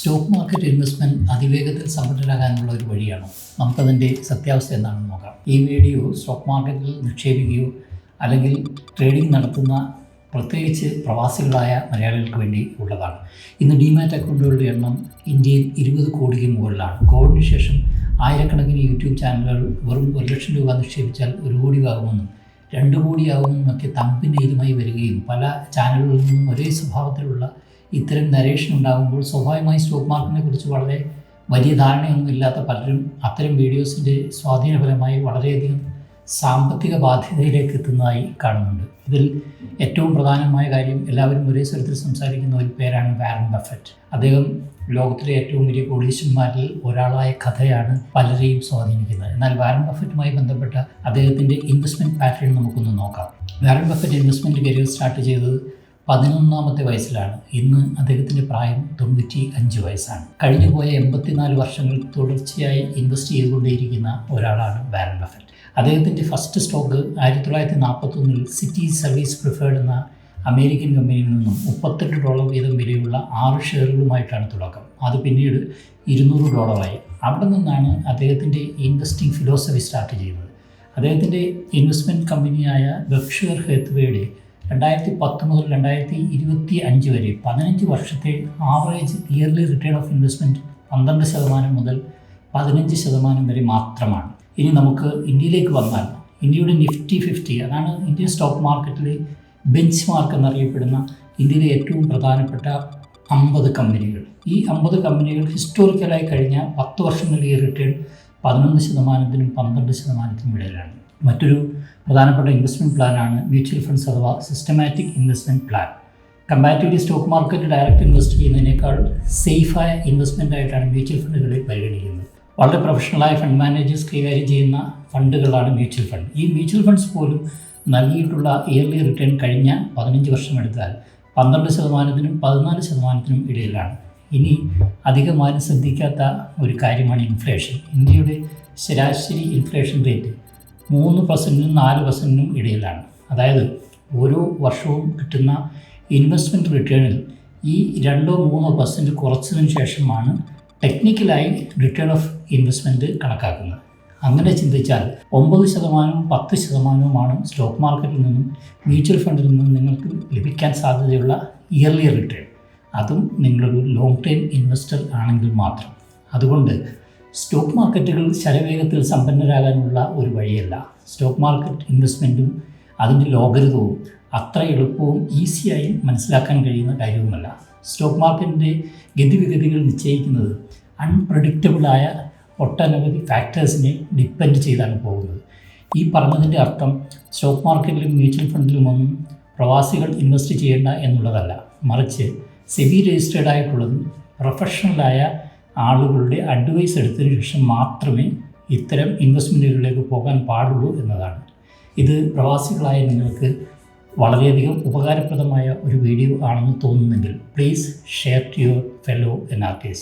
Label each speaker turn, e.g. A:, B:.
A: Stock market investment അതിവേഗത്തിൽ സമ്പന്നരാകാനുള്ള ഒരു വഴിയാണോ? നമുക്കതിൻ്റെ സത്യാവസ്ഥ എന്താണെന്ന് നോക്കാം. ഈ വീഡിയോ സ്റ്റോക്ക് മാർക്കറ്റിൽ നിക്ഷേപിക്കുകയോ അല്ലെങ്കിൽ ട്രേഡിംഗ് നടത്തുന്ന പ്രത്യേകിച്ച് പ്രവാസികളായ മലയാളികൾക്ക് വേണ്ടി ഉള്ളതാണ്. ഇന്ന് ഡിമാറ്റ് അക്കൗണ്ടുകളുടെ എണ്ണം ഇന്ത്യയിൽ 20 കോടിക്ക് മുകളിലാണ്. കോവിഡിന് ശേഷം ആയിരക്കണക്കിന് യൂട്യൂബ് ചാനലുകൾ വെറും 1 ലക്ഷം രൂപ നിക്ഷേപിച്ചാൽ 1 കോടിയാകുമെന്നും 2 കോടിയാകുമെന്നൊക്കെ തമ്പിനെയ്തുമായി വരികയും പല ചാനലുകളിൽ നിന്നും ഒരേ സ്വഭാവത്തിലുള്ള ഇത്തരം നരേഷൻ ഉണ്ടാകുമ്പോൾ സ്വാഭാവികമായി സ്റ്റോക്ക് മാർക്കറ്റിനെ കുറിച്ച് വളരെ വലിയ ധാരണയൊന്നും ഇല്ലാത്ത പലരും അത്തരം വീഡിയോസിൻ്റെ സ്വാധീനഫലമായി വളരെയധികം സാമ്പത്തിക ബാധ്യതയിലേക്ക് എത്തുന്നതായി കാണുന്നുണ്ട്. ഇതിൽ ഏറ്റവും പ്രധാനമായ കാര്യം എല്ലാവരും ഒരേ സ്വരത്തിൽ സംസാരിക്കുന്ന ഒരു പേരാണ് വാരൻ ബഫറ്റ്. അദ്ദേഹം ലോകത്തിലെ ഏറ്റവും വലിയ കോടീശ്വരന്മാരിൽ ഒരാളായ കഥയാണ് പലരെയും സ്വാധീനിക്കുന്നത്. എന്നാൽ വാരൻ ബഫറ്റുമായി ബന്ധപ്പെട്ട അദ്ദേഹത്തിൻ്റെ ഇൻവെസ്റ്റ്മെൻറ്റ് പാറ്റേൺ നമുക്കൊന്ന് നോക്കാം. Warren Buffett investment career start ചെയ്തത് 11ാമത്തെ വയസ്സിലാണ്. ഇന്ന് അദ്ദേഹത്തിൻ്റെ പ്രായം 95 വയസ്സാണ്. കഴിഞ്ഞുപോയ 84 വർഷങ്ങൾ തുടർച്ചയായി ഇൻവെസ്റ്റ് ചെയ്തുകൊണ്ടേയിരിക്കുന്ന ഒരാളാണ് വാരൻ ബഫറ്റ്. അദ്ദേഹത്തിൻ്റെ first stock 1941 city service preferred എന്ന അമേരിക്കൻ കമ്പനിയിൽ നിന്നും $38 വീതം വിലയുള്ള 6 ഷെയറുകളുമായിട്ടാണ് തുടക്കം. അത് പിന്നീട് $200 അവിടെ നിന്നാണ് അദ്ദേഹത്തിൻ്റെ ഇൻവെസ്റ്റിംഗ് ഫിലോസഫി സ്റ്റാർട്ട് ചെയ്യുന്നത്. അദ്ദേഹത്തിൻ്റെ ഇൻവെസ്റ്റ്മെൻറ്റ് കമ്പനിയായ ബെർക്ക്ഷയർ ഹേത്ത്വേയുടെ 2010 മുതൽ 2025 വരെ 15 വർഷത്തെ average yearly return of investment 12% മുതൽ 15% വരെ മാത്രമാണ്. ഇനി നമുക്ക് ഇന്ത്യയിലേക്ക് വന്നാൽ ഇന്ത്യയുടെ നിഫ്റ്റി 50, അതാണ് ഇന്ത്യൻ സ്റ്റോക്ക് മാർക്കറ്റിലെ ബെഞ്ച് മാർക്ക് എന്നറിയപ്പെടുന്ന ഇന്ത്യയിലെ ഏറ്റവും പ്രധാനപ്പെട്ട 50 കമ്പനികൾ. ഈ 50 കമ്പനികൾ ഹിസ്റ്റോറിക്കലായി കഴിഞ്ഞ 10 വർഷം നൽകിയ റിട്ടേൺ 11%-നും 12%-നും ഇടയിലാണ്. മറ്റൊരു പ്രധാനപ്പെട്ട ഇൻവെസ്റ്റ്മെൻറ്റ് പ്ലാനാണ് മ്യൂച്വൽ ഫണ്ട്സ് അഥവാ systematic investment plan. Comparatively stock market direct invest ചെയ്യുന്നതിനേക്കാൾ സേഫായ ഇൻവെസ്റ്റ്മെൻ്റ് ആയിട്ടാണ് മ്യൂച്വൽ ഫണ്ടുകളെ പരിഗണിക്കുന്നത്. വളരെ പ്രൊഫഷണലായ ഫണ്ട് മാനേജേഴ്സ് കൈകാര്യം ചെയ്യുന്ന ഫണ്ടുകളാണ് മ്യൂച്വൽ ഫണ്ട്. ഈ മ്യൂച്വൽ ഫണ്ട്സ് പോലും നൽകിയിട്ടുള്ള ഇയർലി റിട്ടേൺ കഴിഞ്ഞ 15 വർഷം എടുത്താൽ 12%-നും 14%-നും ഇടയിലാണ്. ഇനി അധികമാരും ശ്രദ്ധിക്കാത്ത ഒരു കാര്യമാണ് ഇൻഫ്ലേഷൻ. ഇന്ത്യയുടെ ശരാശരി ഇൻഫ്ലേഷൻ റേറ്റ് 3%-നും 4%-നും ഇടയിലാണ്. അതായത് ഓരോ വർഷവും കിട്ടുന്ന ഇൻവെസ്റ്റ്മെൻറ്റ് റിട്ടേണിൽ ഈ 2-3% കുറച്ചതിന് ശേഷമാണ് ടെക്നിക്കലായി റിട്ടേൺ ഓഫ് ഇൻവെസ്റ്റ്മെൻറ്റ് കണക്കാക്കുന്നത്. അങ്ങനെ ചിന്തിച്ചാൽ 9%-നും 10%-നുമാണ് സ്റ്റോക്ക് മാർക്കറ്റിൽ നിന്നും മ്യൂച്വൽ ഫണ്ടിൽ നിന്നും നിങ്ങൾക്ക് ലഭിക്കാൻ സാധ്യതയുള്ള ഇയർലി റിട്ടേൺ. അതും നിങ്ങളൊരു ലോങ് ടൈം ഇൻവെസ്റ്റർ ആണെങ്കിൽ മാത്രം. അതുകൊണ്ട് സ്റ്റോക്ക് മാർക്കറ്റുകൾ ശരവേഗത്തിൽ സമ്പന്നരാകാനുള്ള ഒരു വഴിയല്ല. സ്റ്റോക്ക് മാർക്കറ്റ് ഇൻവെസ്റ്റ്മെൻറ്റും അതിൻ്റെ ലോഗരിതവും അത്ര എളുപ്പവും ഈസിയായി മനസ്സിലാക്കാൻ കഴിയുന്ന കാര്യവുമല്ല. സ്റ്റോക്ക് മാർക്കറ്റിൻ്റെ ഗതിവിഗതികൾ നിശ്ചയിക്കുന്നത് അൺപ്രഡിക്റ്റബിളായ ഒട്ടനവധി ഫാക്ടേഴ്സിനെ ഡിപ്പെൻഡ് ചെയ്താണ് പോകുന്നത്. ഈ പറഞ്ഞതിൻ്റെ അർത്ഥം സ്റ്റോക്ക് മാർക്കറ്റിലും മ്യൂച്വൽ ഫണ്ടിലുമൊന്നും പ്രവാസികൾ ഇൻവെസ്റ്റ് ചെയ്യേണ്ട എന്നുള്ളതല്ല. മറിച്ച് സെബി രജിസ്റ്റേർഡ് ആയിട്ടുള്ളതും പ്രൊഫഷണലായ ആളുകളുടെ അഡ്വൈസ് എടുത്തതിന് ശേഷം മാത്രമേ ഇത്തരം ഇൻവെസ്റ്റ്മെൻറ്റുകളിലേക്ക് പോകാൻ പാടുള്ളൂ എന്നതാണ്. ഇത് പ്രവാസികളായ നിങ്ങൾക്ക് വളരെയധികം ഉപകാരപ്രദമായ ഒരു വീഡിയോ ആണെന്ന് തോന്നുന്നെങ്കിൽ please share to your fellow NRKs.